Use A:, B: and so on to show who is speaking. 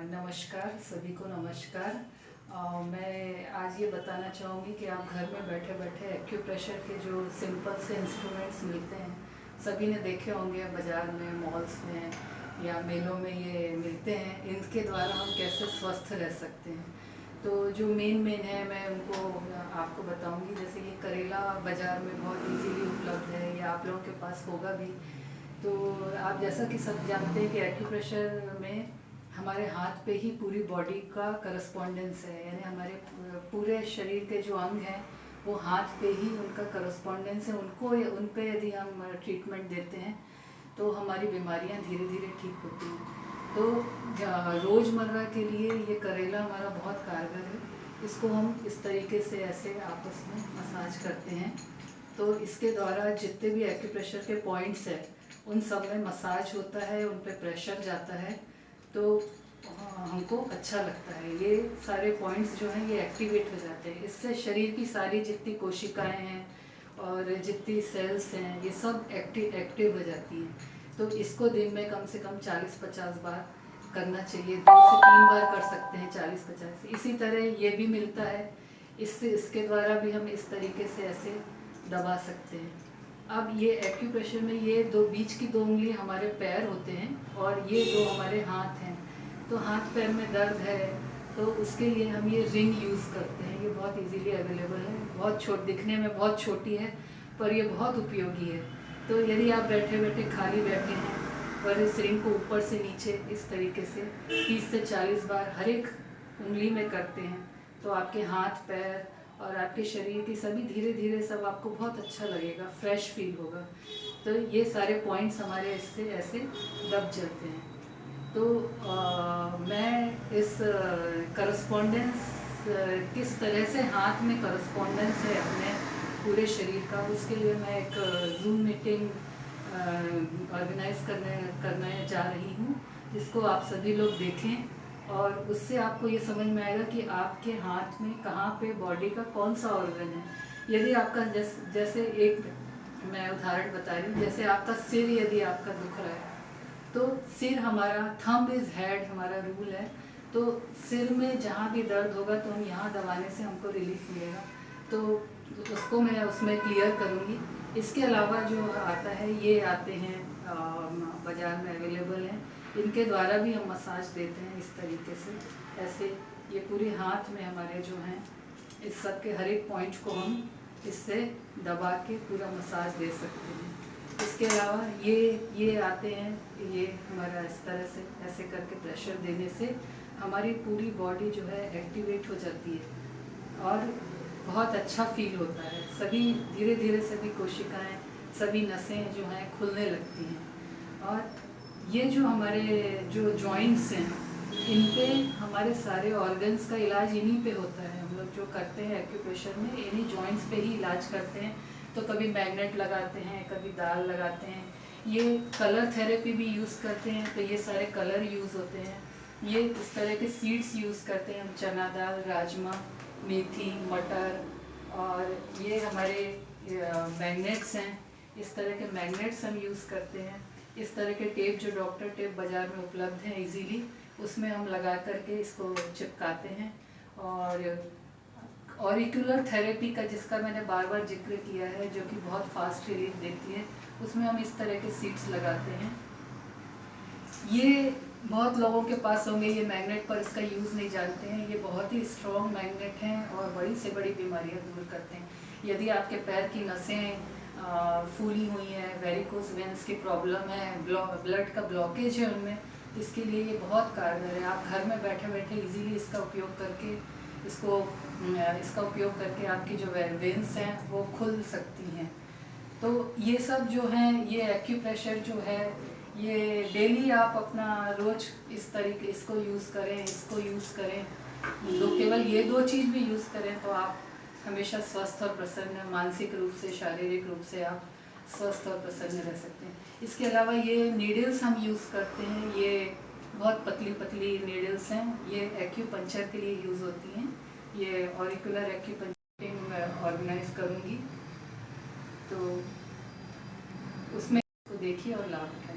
A: नमस्कार, सभी को नमस्कार। मैं आज ये बताना चाहूँगी कि आप घर में बैठे बैठे एक्यूप्रेशर के जो सिंपल से इंस्ट्रूमेंट्स मिलते हैं, सभी ने देखे होंगे बाज़ार में, मॉल्स में या मेलों में ये मिलते हैं। इनके द्वारा हम कैसे स्वस्थ रह सकते हैं। तो जो मेन है मैं उनको आपको बताऊंगी। जैसे ये करेला बाज़ार में बहुत इजीली उपलब्ध है या आप लोगों के पास होगा भी। तो आप जैसा कि सब जानते हैं कि एक्यूप्रेशर में हमारे हाथ पे ही पूरी बॉडी का करस्पॉन्डेंस है, यानी हमारे पूरे शरीर के जो अंग हैं वो हाथ पे ही उनका करस्पॉन्डेंस है। उन पे यदि हम ट्रीटमेंट देते हैं तो हमारी बीमारियां धीरे धीरे ठीक होती हैं। तो रोज़मर्रा के लिए ये करेला हमारा बहुत कारगर है। इसको हम इस तरीके से ऐसे आपस में मसाज करते हैं, तो इसके द्वारा जितने भी एक्यूप्रेशर के पॉइंट्स हैं उन सब में मसाज होता है, उन पे प्रेशर जाता है, तो हमको अच्छा लगता है। ये सारे पॉइंट्स जो हैं ये एक्टिवेट हो जाते हैं। इससे शरीर की सारी जितनी कोशिकाएं हैं और जितनी सेल्स हैं ये सब एक्टिव हो जाती हैं। तो इसको दिन में कम से कम 40-50 बार करना चाहिए। 2 से 3 बार कर सकते हैं 40-50। इसी तरह ये भी मिलता है, इसके द्वारा भी हम इस तरीके से ऐसे दबा सकते हैं। अब ये एक्यूप्रेशर में ये बीच की 2 उंगली हमारे पैर होते हैं और ये 2 हमारे हाथ हैं। तो हाथ पैर में दर्द है तो उसके लिए हम ये रिंग यूज़ करते हैं। ये बहुत इजीली अवेलेबल है, बहुत दिखने में बहुत छोटी है पर ये बहुत उपयोगी है। तो यदि आप बैठे बैठे खाली बैठे हैं और इस रिंग को ऊपर से नीचे इस तरीके से 30 से 40 बार हर एक उंगली में करते हैं तो आपके हाथ पैर और आपके शरीर की सभी धीरे धीरे सब आपको बहुत अच्छा लगेगा, फ्रेश फील होगा। तो ये सारे पॉइंट्स हमारे इससे ऐसे दब जाते हैं। तो मैं इस करस्पॉन्डेंस किस तरह से हाथ में करस्पॉन्डेंस है अपने पूरे शरीर का, उसके लिए मैं एक जूम मीटिंग ऑर्गेनाइज करने जा रही हूँ, जिसको आप सभी लोग देखें और उससे आपको ये समझ में आएगा कि आपके हाथ में कहाँ पे बॉडी का कौन सा ऑर्गन है। यदि आपका जैसे एक मैं उदाहरण बता रही हूँ, जैसे आपका सिर यदि आपका दुख रहा है तो सिर हमारा थंब इज हेड हमारा रूल है। तो सिर में जहाँ भी दर्द होगा तो हम यहाँ दबाने से हमको रिलीफ मिलेगा। तो उसको मैं उसमें क्लियर करूँगी। इसके अलावा जो आता है ये आते हैं बाज़ार में अवेलेबल हैं, इनके द्वारा भी हम मसाज देते हैं इस तरीके से। ऐसे ये पूरे हाथ में हमारे जो हैं इस सब के हर एक पॉइंट को हम इससे दबा के पूरा मसाज दे सकते हैं। इसके अलावा ये आते हैं, ये हमारा इस तरह से ऐसे करके प्रेशर देने से हमारी पूरी बॉडी जो है एक्टिवेट हो जाती है और बहुत अच्छा फील होता है। सभी धीरे धीरे सभी कोशिकाएं, सभी नसें जो हैं खुलने लगती हैं। और ये जो हमारे जो जॉइंट्स हैं इन पे हमारे सारे ऑर्गन्स का इलाज इन्हीं पे होता है। हम लोग जो करते हैं एक्यूप्रेशर में इन्हीं जॉइंट्स पे ही इलाज करते हैं। तो कभी मैग्नेट लगाते हैं, कभी दाल लगाते हैं, ये कलर थेरेपी भी यूज़ करते हैं तो ये सारे कलर यूज़ होते हैं। ये इस तरह के सीड्स यूज़ करते हैं हम, चना दाल, राजमा, मेथी, मटर। और ये हमारे मैग्नेट्स हैं, इस तरह के मैग्नेट्स हम यूज़ करते हैं। इस तरह के टेप जो डॉक्टर टेप बाज़ार में उपलब्ध हैं इजीली, उसमें हम लगा करके इसको चिपकाते हैं। और ऑरिकुलर थेरेपी का जिसका मैंने बार बार जिक्र किया है, जो कि बहुत फास्ट रिलीफ देती है, उसमें हम इस तरह के सीड्स लगाते हैं। ये बहुत लोगों के पास होंगे ये मैग्नेट, पर इसका यूज़ नहीं जानते हैं। ये बहुत ही स्ट्रॉन्ग मैग्नेट हैं और बड़ी से बड़ी बीमारियां दूर करते हैं। यदि आपके पैर की नसें फूली हुई हैं, वेरिकोस वेन्स की प्रॉब्लम है, ब्लड का ब्लॉकेज है उनमें, इसके लिए ये बहुत कारगर है। आप घर में बैठे बैठे इजीली इसका उपयोग करके इसका उपयोग करके आपकी जो वेन्स हैं वो खुल सकती हैं। तो ये सब जो हैं, ये एक्यूप्रेशर जो है ये डेली आप अपना रोज इस तरीके इसको यूज़ करें, इसको यूज़ करें। केवल ये 2 चीज़ भी यूज़ करें तो आप हमेशा स्वस्थ और प्रसन्न, मानसिक रूप से, शारीरिक रूप से आप स्वस्थ और प्रसन्न रह सकते हैं। इसके अलावा ये नीडल्स हम यूज़ करते हैं, ये बहुत पतली पतली नीडल्स हैं, ये एक्यूपंक्चर के लिए यूज़ होती हैं। ये ऑरिकुलर एक्यूपंक्चर ऑर्गेनाइज करूँगी तो उसमें देखिए और लाभ उठाइए।